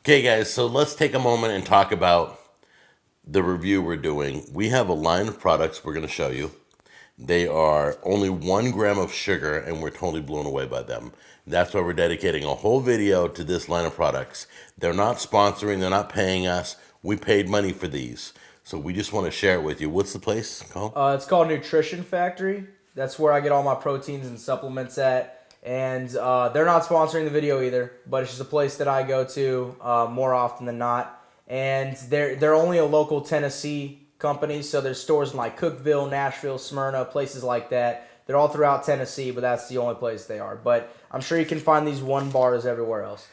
Okay, guys, so let's take a moment and talk about the review we're doing. We have a line of products we're going to show you. They are only 1 gram of sugar, and we're totally blown away by them. That's why we're dedicating a whole video to this line of products. They're not sponsoring, they're not paying us. We paid money for these. So we just want to share it with you. What's the place called? It's called Nutrition Factory. That's where I get all my proteins and supplements at. And they're not sponsoring the video either, but it's just a place that I go to more often than not. And they're only a local Tennessee company, so there's stores in like Cookeville, Nashville, Smyrna, places like that. They're all throughout Tennessee, but that's the only place they are. But I'm sure you can find these one bars everywhere else.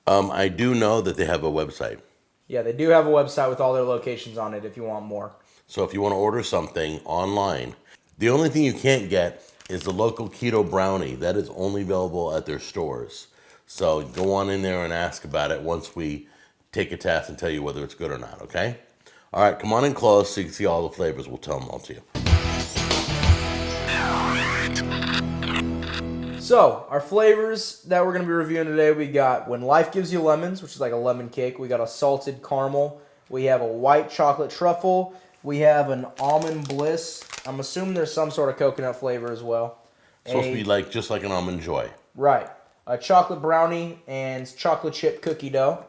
I do know that they have a website. Yeah, they do have a website with all their locations on it if you want more. So if you want to order something online, the only thing you can't get is the local Keto Brownie. That is only available at their stores. So go on in there and ask about it once we take a test and tell you whether it's good or not, okay? All right, come on in close so you can see all the flavors. We'll tell them all to you. So, our flavors that we're going to be reviewing today, we got When Life Gives You Lemons, which is like a lemon cake. We got a salted caramel. We have a white chocolate truffle. We have an almond bliss. I'm assuming there's some sort of coconut flavor as well. It's supposed to be like just like an almond joy. Right. A chocolate brownie and chocolate chip cookie dough.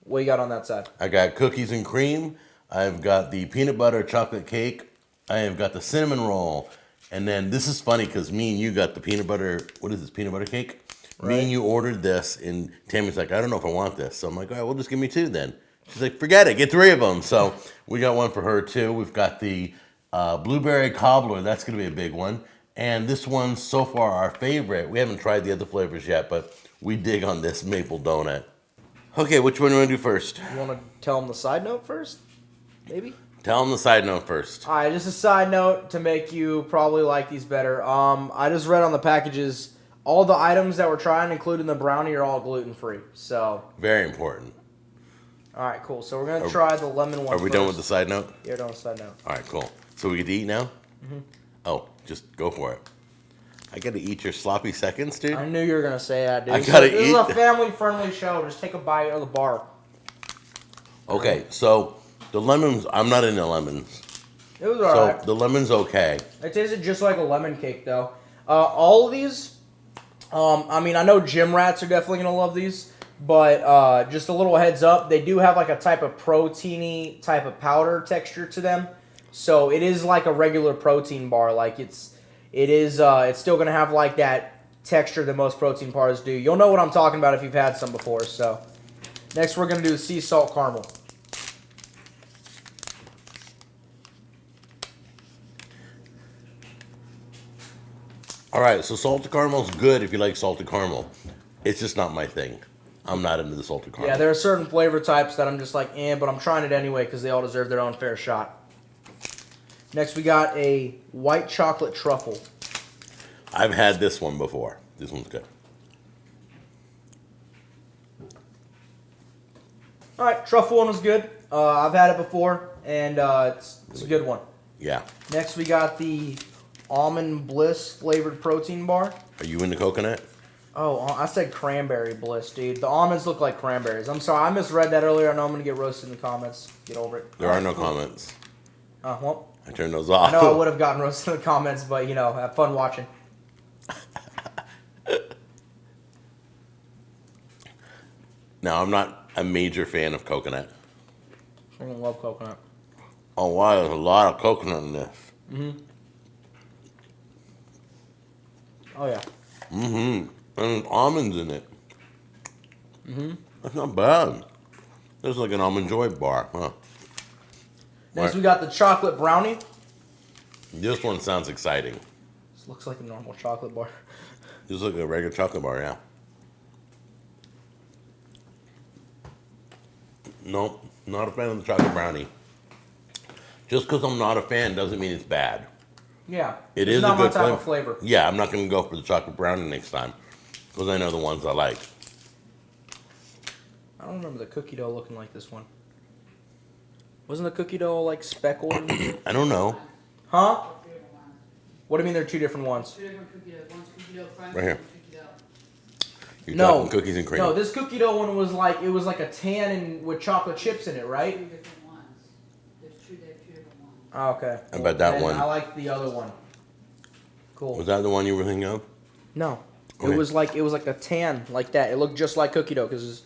What you got on that side? I got cookies and cream. I've got the peanut butter chocolate cake. I have got the cinnamon roll. And then this is funny because me and you got the peanut butter, what is this, peanut butter cake? Right. Me and you ordered this, and Tammy's like, I don't know if I want this. So I'm like, all right, well, just give me 2 then. She's like, forget it, get 3 of them. So we got one for her too. We've got the blueberry cobbler. That's going to be a big one. And this one's so far our favorite. We haven't tried the other flavors yet, but we dig on this maple donut. Okay, which one do you want to do first? You want to tell them the side note first? Maybe? Tell them the side note first. All right, just a side note to make you probably like these better. I just read on the packages, all the items that we're trying, including the brownie, are all gluten-free. So very important. All right, cool. So we're going to try the lemon one Are we first. done with the side note? Yeah, done with the side note. All right, cool. So we get to eat now? Mm-hmm. Oh, just go for it. I got to eat your sloppy seconds, dude? I knew you were going to say that, dude. I got to eat. This is a family-friendly show. Just take a bite of the bar. Okay, so the lemons, I'm not into lemons. It was all right. So the lemon's okay. It tasted just like a lemon cake, though. All of these, I mean, I know gym rats are definitely going to love these, but just a little heads up, they do have like a type of proteiny type of powder texture to them. So it is like a regular protein bar. Like it's still going to have like that texture that most protein bars do. You'll know what I'm talking about if you've had some before. So next we're going to do the sea salt caramel. All right, so salted caramel's good if you like salted caramel. It's just not my thing. I'm not into the salted caramel. Yeah, there are certain flavor types that I'm just like, but I'm trying it anyway because they all deserve their own fair shot. Next, we got a white chocolate truffle. I've had this one before. This one's good. All right, truffle one was good. I've had it before, and it's a good one. Yeah. Next, we got the Almond Bliss flavored protein bar. Are you into coconut? Oh, I said cranberry bliss, dude. The almonds look like cranberries. I'm sorry, I misread that earlier. I know I'm going to get roasted in the comments. Get over it. There are no comments. Well, I turned those off. I know I would have gotten roasted in the comments, but, have fun watching. Now, I'm not a major fan of coconut. I love coconut. Oh, wow, there's a lot of coconut in this. Mm-hmm. Oh, yeah. Mm-hmm. And there's almonds in it. Mm-hmm. That's not bad. This is like an almond joy bar, huh? Next, we got the chocolate brownie. This one sounds exciting. This looks like a normal chocolate bar. This looks like a regular chocolate bar, yeah. Nope, not a fan of the chocolate brownie. Just because I'm not a fan doesn't mean it's bad. Yeah, it is not a good my type of flavor. Yeah, I'm not going to go for the chocolate brownie next time because I know the ones I like. I don't remember the cookie dough looking like this one. Wasn't the cookie dough like speckled? I don't know. Huh? What do you mean there are 2 different ones? 2 different cookie doughs. One's cookie dough crunch, right here. Cookie dough. You're No. talking cookies and cream. No, this cookie dough one was like a tan and with chocolate chips in it, right? Two different ones. There's two different ones. Oh, okay. How about that And one? I like the other one. Cool. Was that the one you were thinking of? No. Okay. It was like a tan like that. It looked just like cookie dough because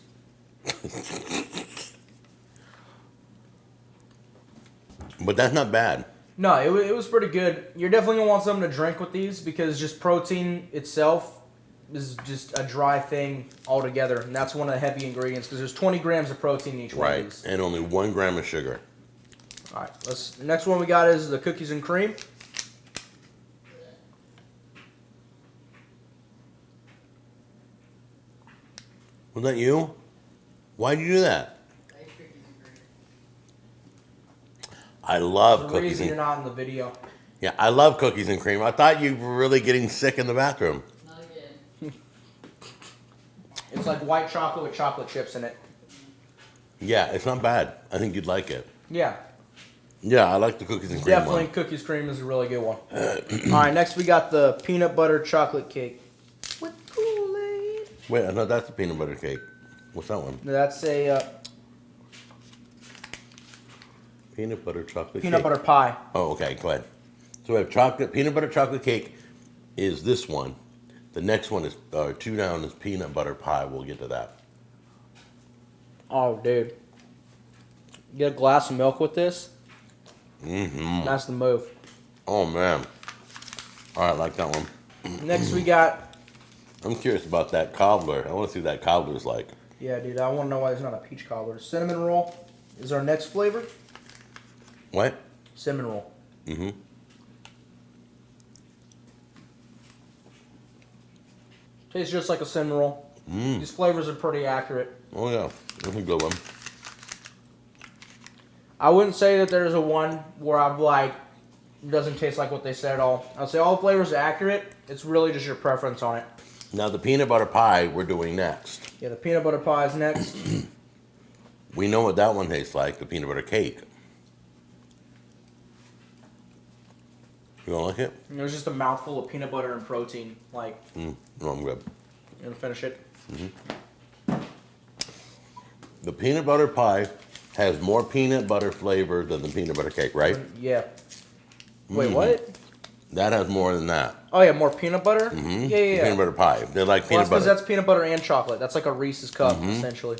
But that's not bad. no, it was pretty good. You're definitely gonna want something to drink with these because just protein itself is just a dry thing altogether, and that's one of the heavy ingredients because there's 20 grams of protein in each one of Right. these. And only 1 gram of sugar. All right, next one we got is the cookies and cream. Was that you? Why'd you do that? I ate cookies and cream. I love The cookies reason and you're not in the video. Yeah, I love cookies and cream. I thought you were really getting sick in the bathroom. Not again. It's like white chocolate with chocolate chips in it. Yeah, it's not bad. I think you'd like it. Yeah, Yeah, I like the cookies and cream definitely one. cookies cream is a really good one. All right, next we got the peanut butter chocolate cake with Kool-Aid. Wait, I thought that's the peanut butter cake. What's that one? That's a Peanut butter chocolate peanut cake. butter pie. Oh, okay, go ahead. So we have peanut butter chocolate cake is this one. The next one is 2 down is peanut butter pie. We'll get to that. Oh, dude. Get a glass of milk with this. Mm-hmm. That's the move. Oh man. All right, I like that one. Next we got, I'm curious about that cobbler. I want to see what that cobbler's like. yeah, dude, I want to know why there's not a peach cobbler. Cinnamon roll is our next flavor. What? Cinnamon roll. Mm-hmm. Tastes just like a cinnamon roll. Mm. These flavors are pretty accurate. Oh yeah, that's a good one. I wouldn't say that there's a one where I'm like, it doesn't taste like what they said at all. I'll say all the flavors are accurate. It's really just your preference on it. Now the peanut butter pie we're doing next. Yeah, the peanut butter pie is next. We know what that one tastes like, the peanut butter cake. You don't like it? And there's just a mouthful of peanut butter and protein. Like, No, I'm good. you gonna finish it? The peanut butter pie has more peanut butter flavor than the peanut butter cake, right? Yeah. Wait, what? That has more than that. Oh yeah, more peanut butter. Mm-hmm. Yeah, yeah, yeah. Peanut butter pie. They're like Well, peanut that's because butter. that's peanut butter and chocolate. That's like a Reese's cup, essentially.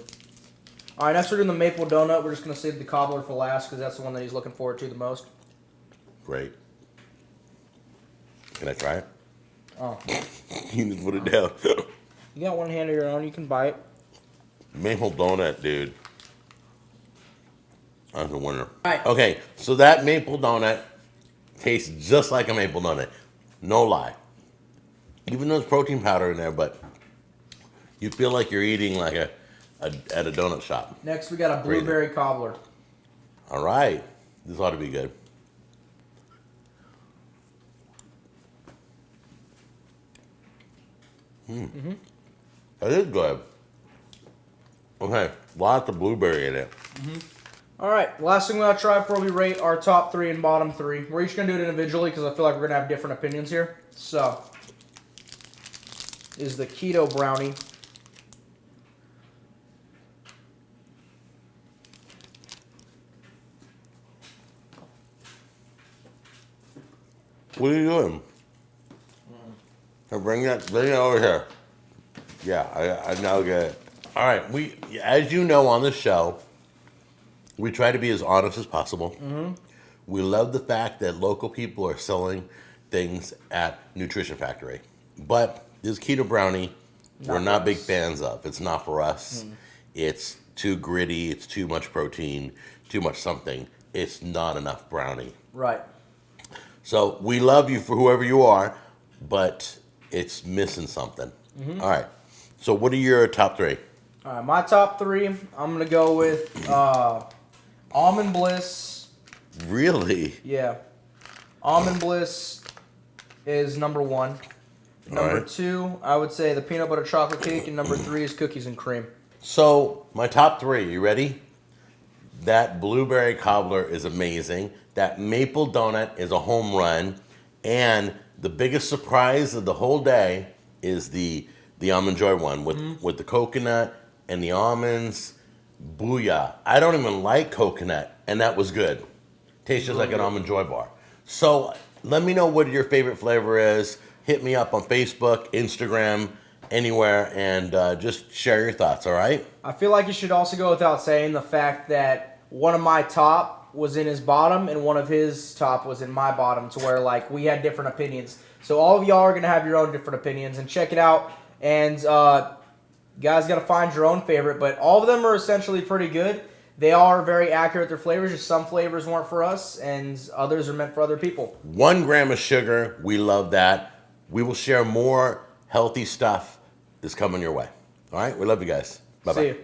All right, next we're doing the maple donut. We're just gonna save the cobbler for last because that's the one that he's looking forward to the most. Great. Can I try it? Oh, You just put it down. you got one hand of your own. You can buy it. Maple donut, dude. That's a winner. Alright. Okay, so that maple donut tastes just like a maple donut. No lie. Even though there's protein powder in there, but you feel like you're eating like at a donut shop. Next, we got a Crazy. blueberry cobbler. All right. This ought to be good. That is good. Okay, lots of blueberry in it. All right, last thing we're gonna try before we rate our top three and bottom three. We're each gonna do it individually because I feel like we're gonna have different opinions here. So, is the Keto Brownie. What are you doing? Bring it over here. Yeah, I now get it. All right, as you know on the show, we try to be as honest as possible. We love the fact that local people are selling things at Nutrition Factory. But this Keto Brownie, we're for not big us. fans of. It's not for us. It's too gritty. It's too much protein, too much something. It's not enough brownie. Right. So we love you for whoever you are, but it's missing something. All right. So what are your top three? All right, my top three. I'm gonna go with Almond Bliss. Really? Yeah, Almond Bliss is number one. Number Alright. two, I would say the peanut butter chocolate cake, and number three is cookies and cream. So my top three, you ready? That blueberry cobbler is amazing. That maple donut is a home run. And the biggest surprise of the whole day is the the Almond Joy one with the coconut and the almonds. Booyah. I don't even like coconut, and that was good. Tastes just like an Almond Joy bar. So let me know what your favorite flavor is. Hit me up on Facebook, Instagram, anywhere, and just share your thoughts, all right? I feel like it should also go without saying the fact that one of my top was in his bottom and one of his top was in my bottom, to where like we had different opinions. So all of y'all are gonna have your own different opinions, and check it out. And you guys gotta find your own favorite, but all of them are essentially pretty good. They are very accurate, their flavors. Just some flavors weren't for us, and others are meant for other people. 1 gram of sugar. We love that. We will share more healthy stuff that's coming your way. All right? We love you guys. Bye-bye. See you.